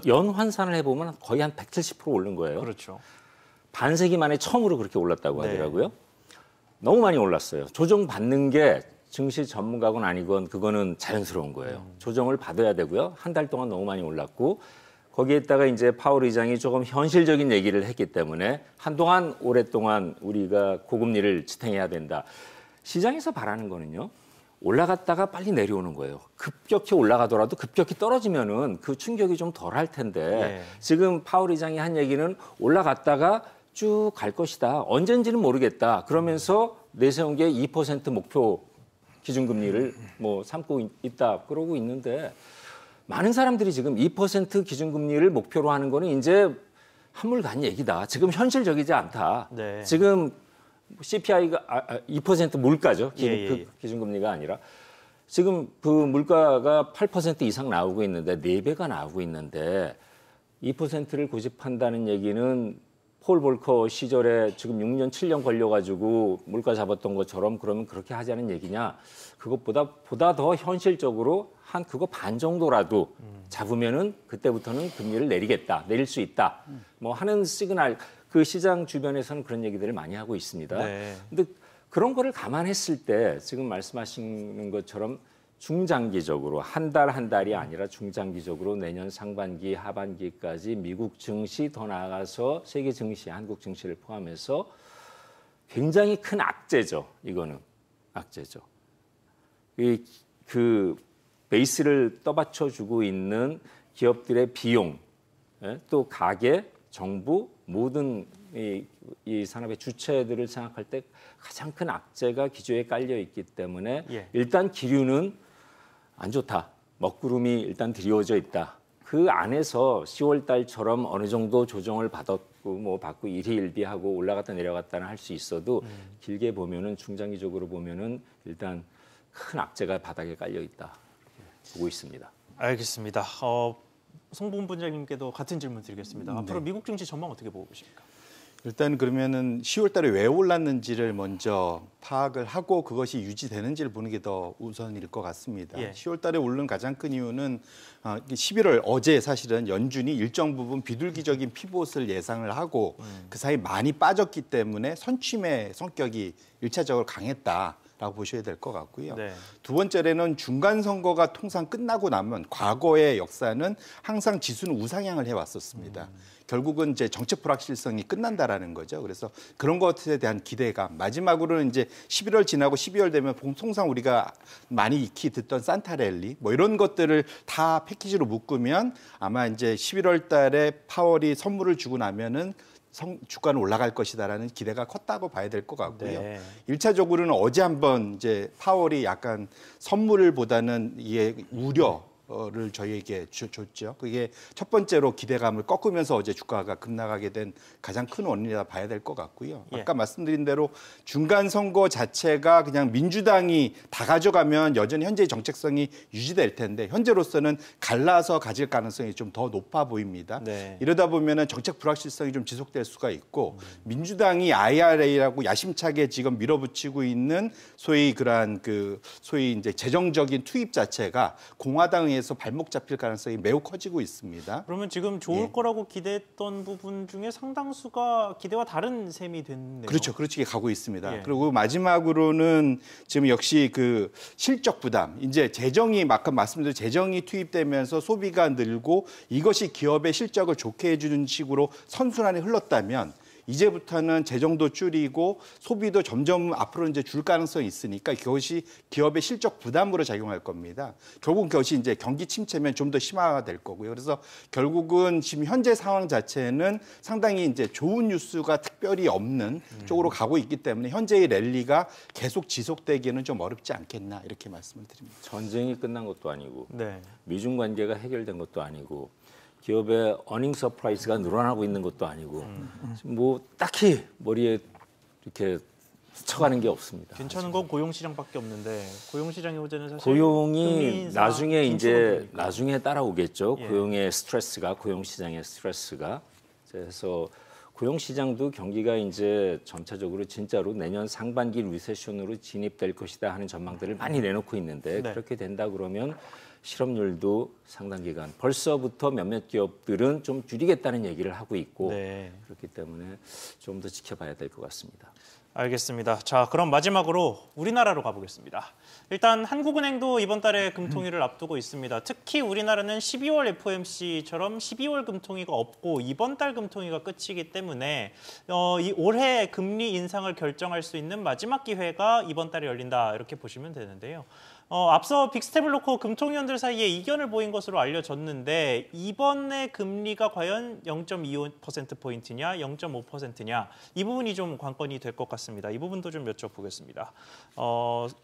연환산을 해보면 거의 한 170% 오른 거예요. 그렇죠. 반세기 만에 처음으로 그렇게 올랐다고 하더라고요. 너무 많이 올랐어요. 조정받는 게 증시 전문가건 아니건 그거는 자연스러운 거예요. 조정을 받아야 되고요. 한 달 동안 너무 많이 올랐고 거기에다가 이제 파월 의장이 조금 현실적인 얘기를 했기 때문에 한동안 오랫동안 우리가 고금리를 지탱해야 된다. 시장에서 바라는 거는요. 올라갔다가 빨리 내려오는 거예요. 급격히 올라가더라도 급격히 떨어지면은 그 충격이 좀 덜 할 텐데 지금 파월 의장이 한 얘기는 올라갔다가 쭉 갈 것이다. 언젠지는 모르겠다. 그러면서 내세운 게 2% 목표 기준금리를 뭐 삼고 있다. 그러고 있는데 많은 사람들이 지금 2% 기준금리를 목표로 하는 거는 이제 한물간 얘기다. 지금 현실적이지 않다. 네. 지금 CPI가 2% 물가죠. 예. 기준금리가 아니라. 지금 그 물가가 8% 이상 나오고 있는데 4배가 나오고 있는데 2%를 고집한다는 얘기는 폴 볼커 시절에 지금 6년, 7년 걸려가지고 물가 잡았던 것처럼 그러면 그렇게 하자는 얘기냐. 그것보다 더 현실적으로 한 그거 반 정도라도 잡으면은 그때부터는 금리를 내릴 수 있다. 뭐 하는 시그널, 그 시장 주변에서는 그런 얘기들을 많이 하고 있습니다. 네. 근데 그런 거를 감안했을 때 지금 말씀하시는 것처럼 중장기적으로 한 달이 아니라 중장기적으로 내년 상반기, 하반기까지 미국 증시 더 나아가서 세계 증시, 한국 증시를 포함해서 굉장히 큰 악재죠. 이거는 악재죠. 그 베이스를 떠받쳐주고 있는 기업들의 비용, 또 가계, 정부, 모든 이 산업의 주체들을 생각할 때 가장 큰 악재가 기조에 깔려 있기 때문에 일단 기류는 안 좋다. 먹구름이 일단 드리워져 있다. 그 안에서 10월 달처럼 어느 정도 조정을 받고 일희일비하고 올라갔다 내려갔다는 할 수 있어도 길게 보면은 중장기적으로 보면은 일단 큰 악재가 바닥에 깔려 있다. 보고 있습니다. 알겠습니다. 송봉 본장님께도 같은 질문 드리겠습니다. 앞으로 미국 증시 전망 어떻게 보고 계십니까? 일단 그러면은 10월 달에 왜 올랐는지를 먼저 파악을 하고 그것이 유지되는지를 보는 게 더 우선일 것 같습니다. 10월 달에 오른 가장 큰 이유는 11월 어제 사실은 연준이 일정 부분 비둘기적인 피봇을 예상을 하고 그 사이 많이 빠졌기 때문에 선취매 성격이 1차적으로 강했다. 라고 보셔야 될 것 같고요. 네. 두 번째로는 중간 선거가 통상 끝나고 나면 과거의 역사는 항상 지수는 우상향을 해왔었습니다. 결국은 이제 정책 불확실성이 끝난다라는 거죠. 그래서 그런 것에 대한 기대감. 마지막으로는 이제 11월 지나고 12월 되면 통상 우리가 많이 익히 듣던 산타랠리 뭐 이런 것들을 다 패키지로 묶으면 아마 이제 11월 달에 파월이 선물을 주고 나면은 주가는 올라갈 것이다라는 기대가 컸다고 봐야 될 것 같고요. 네. 1차적으로는 어제 한번 이제 파월이 약간 선물보다는 이게 우려를 저희에게 줬죠. 그게 첫 번째로 기대감을 꺾으면서 어제 주가가 급락하게 된 가장 큰 원인이라 봐야 될 것 같고요. 아까 말씀드린 대로 중간 선거 자체가 그냥 민주당이 다 가져가면 여전히 현재의 정책성이 유지될 텐데 현재로서는 갈라서 가질 가능성이 좀 더 높아 보입니다. 네. 이러다 보면은 정책 불확실성이 좀 지속될 수가 있고 민주당이 IRA라고 야심차게 지금 밀어붙이고 있는 소위 그러한 소위 이제 재정적인 투입 자체가 공화당에서 발목 잡힐 가능성이 매우 커지고 있습니다. 그러면 지금 좋을 거라고 기대했던 부분 중에 상당수가 기대와 다른 셈이 됐네요. 그렇죠. 그렇게 가고 있습니다. 그리고 마지막으로는 지금 역시 그 실적 부담, 이제 재정이 아까 말씀드린 재정이 투입되면서 소비가 늘고 이것이 기업의 실적을 좋게 해주는 식으로 선순환이 흘렀다면 이제부터는 재정도 줄이고 소비도 점점 앞으로 이제 줄 가능성이 있으니까 그것이 기업의 실적 부담으로 작용할 겁니다. 결국 그것이 이제 경기 침체면 좀 더 심화될 거고요. 그래서 결국은 지금 현재 상황 자체는 상당히 이제 좋은 뉴스가 특별히 없는 쪽으로 가고 있기 때문에 현재의 랠리가 계속 지속되기는 좀 어렵지 않겠나 이렇게 말씀을 드립니다. 전쟁이 끝난 것도 아니고 네. 미중 관계가 해결된 것도 아니고 기업의 어닝 서프라이즈가 늘어나고 있는 것도 아니고 뭐 딱히 머리에 이렇게 스쳐가는 게 없습니다. 괜찮은 건 고용 시장밖에 없는데 고용 시장의 호재는 사실 고용이 나중에 이제 보니까. 나중에 따라오겠죠. 예. 고용의 스트레스가 고용 시장의 스트레스가 그래서 고용 시장도 경기가 이제 점차적으로 진짜로 내년 상반기 리세션으로 진입될 것이다 하는 전망들을 많이 내놓고 있는데 그렇게 된다 그러면 실업률도 상당 기간 벌써부터 몇몇 기업들은 좀 줄이겠다는 얘기를 하고 있고 그렇기 때문에 좀 더 지켜봐야 될 것 같습니다. 알겠습니다. 자, 그럼 마지막으로 우리나라로 가보겠습니다. 일단 한국은행도 이번 달에 금통위를 앞두고 있습니다. 특히 우리나라는 12월 FOMC처럼 12월 금통위가 없고 이번 달 금통위가 끝이기 때문에 이 올해 금리 인상을 결정할 수 있는 마지막 기회가 이번 달에 열린다 이렇게 보시면 되는데요. 앞서 빅스텝을 놓고 금통위원들 사이에 이견을 보인 것으로 알려졌는데 이번에 금리가 과연 0.25%포인트냐 0.5%냐 이 부분이 좀 관건이 될 것 같습니다. 이 부분도 좀 여쭤보겠습니다.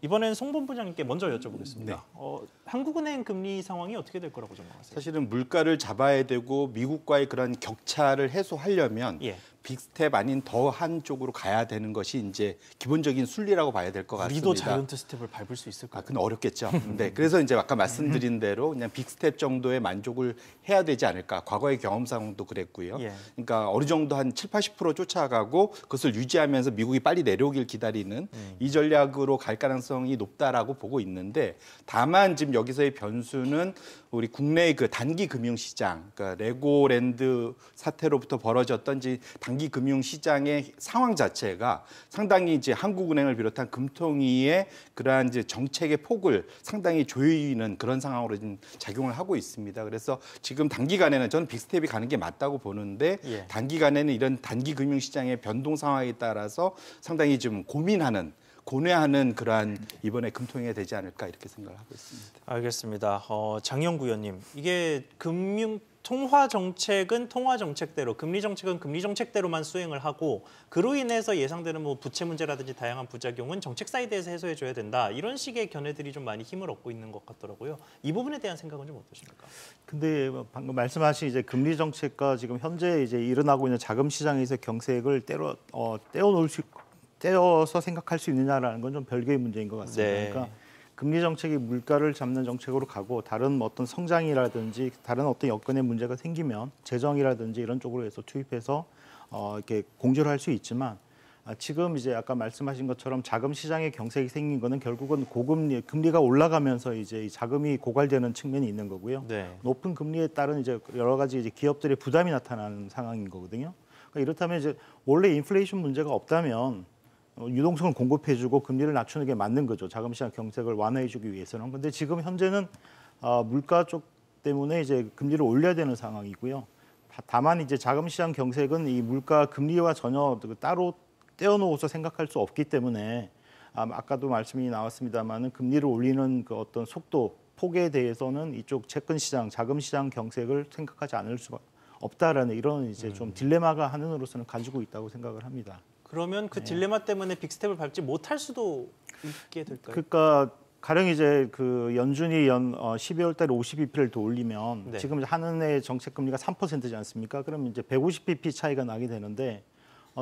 이번엔 송 본부장님께 먼저 여쭤보겠습니다. 네. 한국은행 금리 상황이 어떻게 될 거라고 전망하세요? 사실은 물가를 잡아야 되고 미국과의 그런 격차를 해소하려면 예. 빅스텝 아닌 더한 쪽으로 가야 되는 것이 이제 기본적인 순리라고 봐야 될 것 같습니다. 우리도 자이언트 스텝을 밟을 수 있을까요? 근데 어렵겠죠. 네, 그래서 이제 아까 말씀드린 대로 그냥 빅스텝 정도의 만족을 해야 되지 않을까. 과거의 경험상도 그랬고요. 예. 그러니까 어느 정도 한 70-80% 쫓아가고 그것을 유지하면서 미국이 빨리 내려오길 기다리는 이 전략으로 갈 가능성이 높다라고 보고 있는데 다만 지금 여기서의 변수는 우리 국내의 그 단기 금융시장, 그러니까 레고랜드 사태로부터 벌어졌던 단기 금융시장의 상황 자체가 상당히 이제 한국은행을 비롯한 금통위의 그러한 이제 정책의 폭을 상당히 조이는 그런 상황으로 지금 작용을 하고 있습니다. 그래서 지금 단기간에는 저는 빅스텝이 가는 게 맞다고 보는데 예. 단기간에는 이런 단기 금융시장의 변동 상황에 따라서 상당히 좀 고뇌하는 그러한 이번에 금통위가 되지 않을까 이렇게 생각을 하고 있습니다. 알겠습니다. 장영구 의원님, 이게 통화 정책은 통화 정책대로, 금리 정책은 금리 정책대로만 수행을 하고 그로 인해서 예상되는 뭐 부채 문제라든지 다양한 부작용은 정책 사이드에서 해소해 줘야 된다. 이런 식의 견해들이 좀 많이 힘을 얻고 있는 것 같더라고요. 이 부분에 대한 생각은 좀 어떠십니까? 근데 방금 말씀하신 이제 금리 정책과 지금 현재 이제 일어나고 있는 자금 시장에서 경색을 떼어서 생각할 수 있느냐라는 건 좀 별개의 문제인 것 같습니다. 네. 그러니까 금리 정책이 물가를 잡는 정책으로 가고 다른 어떤 성장이라든지 다른 어떤 여건의 문제가 생기면 재정이라든지 이런 쪽으로 해서 투입해서 이렇게 공조를 할 수 있지만 지금 이제 아까 말씀하신 것처럼 자금 시장에 경색이 생긴 거는 결국은 고금리 금리가 올라가면서 이제 이 자금이 고갈되는 측면이 있는 거고요. 네. 높은 금리에 따른 이제 여러 가지 이제 기업들의 부담이 나타나는 상황인 거거든요. 그러니까 이렇다면 이제 원래 인플레이션 문제가 없다면 유동성을 공급해주고 금리를 낮추는 게 맞는 거죠. 자금시장 경색을 완화해주기 위해서는. 그런데 지금 현재는 물가 쪽 때문에 이제 금리를 올려야 되는 상황이고요. 다만 이제 자금시장 경색은 이 물가 금리와 전혀 따로 떼어놓아서 생각할 수 없기 때문에 아까도 말씀이 나왔습니다만은 금리를 올리는 그 어떤 속도 폭에 대해서는 이쪽 채권 시장, 자금 시장 경색을 생각하지 않을 수가 없다라는 이런 이제 좀 딜레마가 한은으로서는 가지고 있다고 생각을 합니다. 그러면 그 딜레마 때문에 빅스텝을 밟지 못할 수도 있게 될까요? 그러니까 가령 이제 그 연준이 12월 달에 52bp를 더 올리면 네. 지금 한은의 정책 금리가 3%지 않습니까? 그럼 이제 150bp 차이가 나게 되는데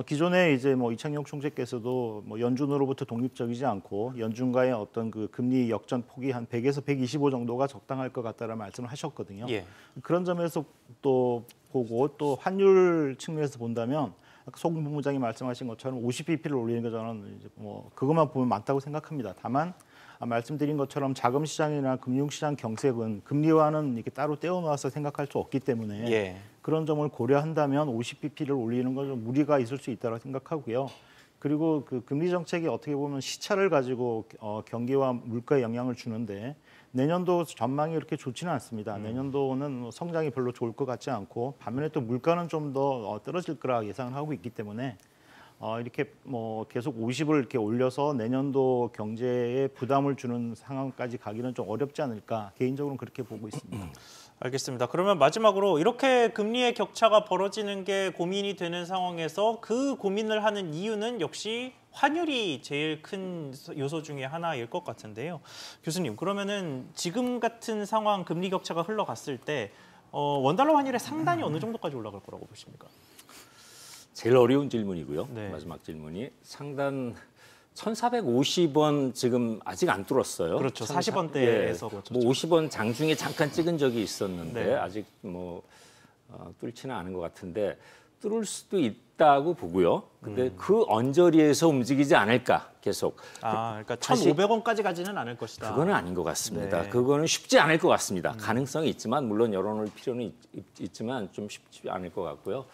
기존에 이제 뭐 이창용 총재께서도 뭐 연준으로부터 독립적이지 않고 연준과의 어떤 그 금리 역전 폭이 한 100에서 125 정도가 적당할 것 같다라는 말씀을 하셨거든요. 예. 그런 점에서 또 보고 또 환율 측면에서 본다면 송 본부장이 말씀하신 것처럼 50bp를 올리는 게 저는 이제 뭐 그것만 보면 많다고 생각합니다. 다만 말씀드린 것처럼 자금 시장이나 금융 시장 경색은 금리와는 이렇게 따로 떼어놓아서 생각할 수 없기 때문에 예. 그런 점을 고려한다면 50bp를 올리는 건 좀 무리가 있을 수 있다고 생각하고요. 그리고 그 금리 정책이 어떻게 보면 시차를 가지고 경기와 물가에 영향을 주는데 내년도 전망이 그렇게 좋지는 않습니다. 내년도는 성장이 별로 좋을 것 같지 않고 반면에 또 물가는 좀 더 떨어질 거라 예상을 하고 있기 때문에 이렇게 뭐 계속 50을 이렇게 올려서 내년도 경제에 부담을 주는 상황까지 가기는 좀 어렵지 않을까 개인적으로는 그렇게 보고 있습니다. 알겠습니다. 그러면 마지막으로 이렇게 금리의 격차가 벌어지는 게 고민이 되는 상황에서 그 고민을 하는 이유는 역시 환율이 제일 큰 요소 중에 하나일 것 같은데요. 교수님, 그러면은 지금 같은 상황 금리 격차가 흘러갔을 때 원달러 환율의 상단이 어느 정도까지 올라갈 거라고 보십니까? 제일 어려운 질문이고요. 네. 마지막 질문이 상단 1,450원 지금 아직 안 뚫었어요. 그렇죠. 40원대에서 뭐 50원 장중에 잠깐 찍은 적이 있었는데 네. 아직 뭐 뚫지는 않은 것 같은데 뚫을 수도 있다고 보고요. 근데 그 언저리에서 움직이지 않을까 계속. 그러니까 1,500원까지 가지는 않을 것이다. 그거는 아닌 것 같습니다. 네. 그거는 쉽지 않을 것 같습니다. 가능성이 있지만 물론 열어놓을 필요는 있지만 좀 쉽지 않을 것 같고요.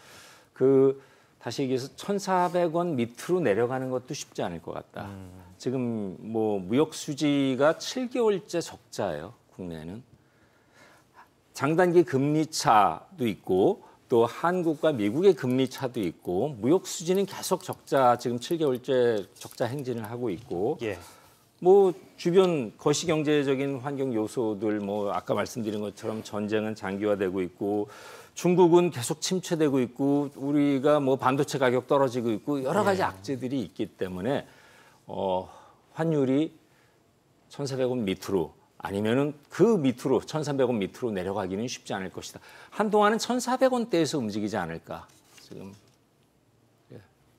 다시 얘기해서 1,400원 밑으로 내려가는 것도 쉽지 않을 것 같다. 지금 뭐 무역 수지가 7개월째 적자예요. 국내는. 장단기 금리 차도 있고 또 한국과 미국의 금리 차도 있고 무역 수지는 계속 적자 지금 7개월째 적자 행진을 하고 있고 예. 뭐 주변 거시 경제적인 환경 요소들 뭐 아까 말씀드린 것처럼 전쟁은 장기화되고 있고 중국은 계속 침체되고 있고 우리가 뭐 반도체 가격 떨어지고 있고 여러 가지 악재들이 있기 때문에 환율이 1,400원 밑으로 아니면은 그 밑으로 1,300원 밑으로 내려가기는 쉽지 않을 것이다. 한동안은 1,400원대에서 움직이지 않을까 지금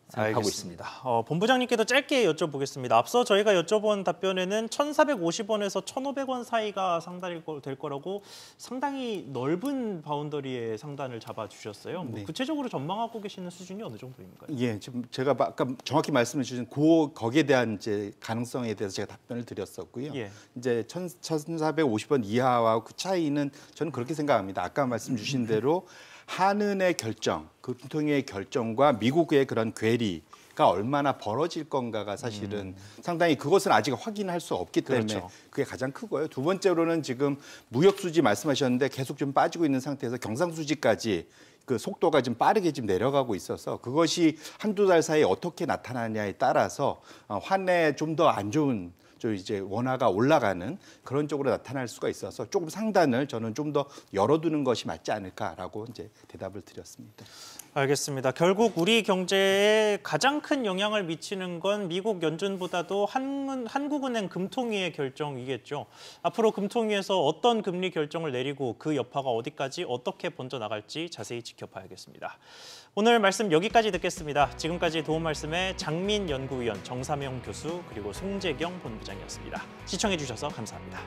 생각하고 있습니다. 본부장님께도 짧게 여쭤보겠습니다. 앞서 저희가 여쭤본 답변에는 1,450원에서 1,500원 사이가 상단이 될 거라고 상당히 넓은 바운더리의 상단을 잡아주셨어요. 뭐 구체적으로 전망하고 계시는 수준이 어느 정도입니까? 예, 지금 제가 아까 정확히 말씀해 주신 거기에 대한 이제 가능성에 대해서 제가 답변을 드렸었고요. 이제 1,450원 이하와 그 차이는 저는 그렇게 생각합니다. 아까 말씀 주신 대로 한은의 결정, 금통위의 결정과 미국의 그런 괴리가 얼마나 벌어질 건가가 사실은 상당히 그것은 아직 확인할 수 없기 때문에 그렇죠. 그게 가장 크고요. 두 번째로는 지금 무역 수지 말씀하셨는데 계속 좀 빠지고 있는 상태에서 경상 수지까지 그 속도가 좀 빠르게 지금 내려가고 있어서 그것이 한두 달 사이에 어떻게 나타나냐에 따라서 환에 좀 더 안 좋은 이제 원화가 올라가는 그런 쪽으로 나타날 수가 있어서 조금 상단을 저는 좀 더 열어두는 것이 맞지 않을까라고 이제 대답을 드렸습니다. 알겠습니다. 결국 우리 경제에 가장 큰 영향을 미치는 건 미국 연준보다도 한국은행 금통위의 결정이겠죠. 앞으로 금통위에서 어떤 금리 결정을 내리고 그 여파가 어디까지 어떻게 번져나갈지 자세히 지켜봐야겠습니다. 오늘 말씀 여기까지 듣겠습니다. 지금까지 도움 말씀에 장민 연구위원, 정삼영 교수 그리고 송재경 본부장이었습니다. 시청해 주셔서 감사합니다.